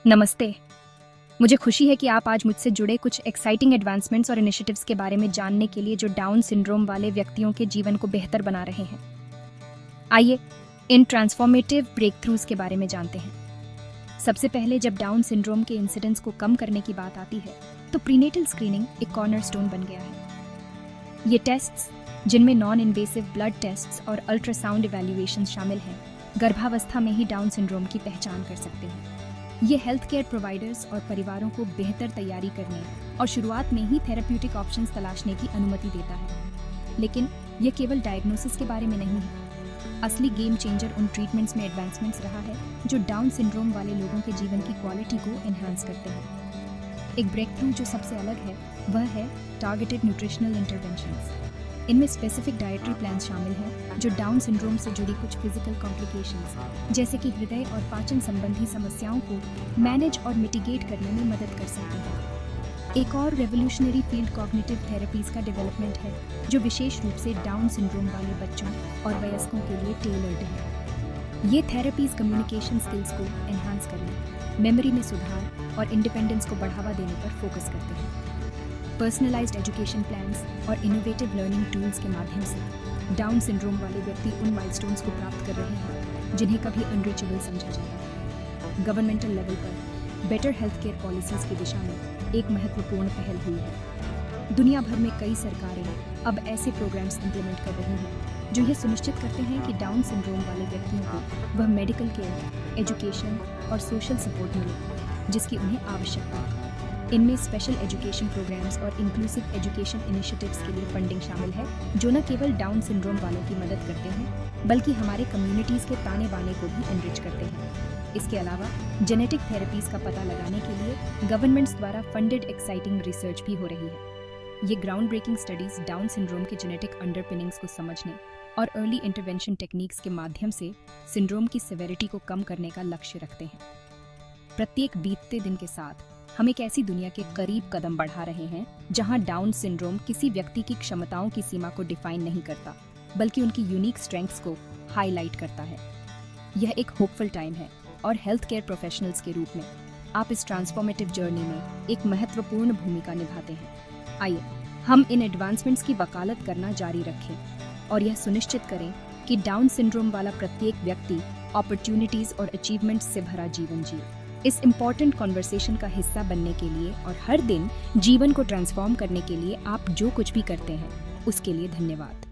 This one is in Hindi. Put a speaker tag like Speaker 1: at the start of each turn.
Speaker 1: नमस्ते। मुझे खुशी है कि आप आज मुझसे जुड़े कुछ एक्साइटिंग एडवांसमेंट्स और इनिशिएटिव्स के बारे में जानने के लिए जो डाउन सिंड्रोम वाले व्यक्तियों के जीवन को बेहतर बना रहे हैं। आइए इन ट्रांसफॉर्मेटिव ब्रेकथ्रूज के बारे में जानते हैं। सबसे पहले जब डाउन सिंड्रोम के इंसिडेंट्स को कम करने की बात आती है तो प्रीनेटल स्क्रीनिंग एक कॉर्नरस्टोन बन गया है। ये टेस्ट्स, जिनमें नॉन इन्वेसिव ब्लड टेस्ट्स और अल्ट्रासाउंड इवैल्यूएशन शामिल हैं, गर्भावस्था में ही डाउन सिंड्रोम की पहचान कर सकते हैं। ये हेल्थ केयर प्रोवाइडर्स और परिवारों को बेहतर तैयारी करने और शुरुआत में ही थेरेप्यूटिक ऑप्शंस तलाशने की अनुमति देता है। लेकिन ये केवल डायग्नोसिस के बारे में नहीं है। असली गेम चेंजर उन ट्रीटमेंट्स में एडवांसमेंट्स रहा है जो डाउन सिंड्रोम वाले लोगों के जीवन की क्वालिटी को एनहांस करते हैं। एक ब्रेक थ्रू जो सबसे अलग है वह है टारगेटेड न्यूट्रिशनल इंटरवेंशंस। इनमें स्पेसिफिक डाइटरी प्लान शामिल हैं जो डाउन सिंड्रोम से जुड़ी कुछ फिजिकल कॉम्प्लिकेशंस जैसे कि हृदय और पाचन संबंधी समस्याओं को मैनेज और मिटिगेट करने में मदद कर सकते हैं। एक और रेवोल्यूशनरी फील्ड कॉग्निटिव थेरेपीज का डेवलपमेंट है जो विशेष रूप से डाउन सिंड्रोम वाले बच्चों और वयस्कों के लिए टेलर्ड है। ये थेरेपीज कम्युनिकेशन स्किल्स को एनहांस करने, मेमोरी में सुधार और इंडिपेंडेंस को बढ़ावा देने पर फोकस करते हैं। पर्सनलाइज्ड एजुकेशन प्लान्स और इनोवेटिव लर्निंग टूल्स के माध्यम से डाउन सिंड्रोम वाले व्यक्ति उन माइलस्टोन्स को प्राप्त कर रहे हैं जिन्हें कभी अनरीचेबल समझा जाता है। गवर्नमेंटल लेवल पर बेटर हेल्थ केयर पॉलिसीज की दिशा में एक महत्वपूर्ण पहल हुई है। दुनिया भर में कई सरकारें अब ऐसे प्रोग्राम्स इंप्लीमेंट कर रही हैं जो ये सुनिश्चित करते हैं कि डाउन सिंड्रोम वाले व्यक्तियों को वह मेडिकल केयर, एजुकेशन और सोशल सपोर्ट मिले जिसकी उन्हें आवश्यकता है। इनमें स्पेशल एजुकेशन प्रोग्राम्स और इंक्लूसिव एजुकेशन इनिशिएटिव्स के लिए फंडिंग शामिल है जो न केवल डाउन सिंड्रोम वालों की मदद करते हैं बल्कि हमारे कम्युनिटीज़ के ताने बाने को भी एनरिच करते हैं। इसके अलावा जेनेटिक थेरेपीज़ का पता लगाने के लिए गवर्नमेंट्स द्वारा फंडेड एक्साइटिंग रिसर्च भी हो रही है। ये ground breaking studies Down syndrome के जेनेटिक अंडरपिनिंग्स को समझने और अर्ली इंटरवेंशन टेक्निक्स के माध्यम से सिंड्रोम की सिविरिटी को कम करने का लक्ष्य रखते हैं। प्रत्येक बीतते दिन के साथ हम एक ऐसी दुनिया के करीब कदम बढ़ा रहे हैं जहां डाउन सिंड्रोम किसी व्यक्ति की क्षमताओं की सीमा को डिफाइन नहीं करता बल्कि उनकी यूनिक स्ट्रेंथ्स को हाईलाइट करता है। यह एक होपफुल टाइम है और हेल्थ केयर प्रोफेशनल्स के रूप में आप इस ट्रांसफॉर्मेटिव जर्नी में एक महत्वपूर्ण भूमिका निभाते हैं। आइए हम इन एडवांसमेंट्स की वकालत करना जारी रखें और यह सुनिश्चित करें कि डाउन सिंड्रोम वाला प्रत्येक व्यक्ति अपॉर्चुनिटीज और अचीवमेंट्स से भरा जीवन जिए। इस इम्पॉर्टेंट कॉन्वर्सेशन का हिस्सा बनने के लिए और हर दिन जीवन को ट्रांसफॉर्म करने के लिए आप जो कुछ भी करते हैं उसके लिए धन्यवाद।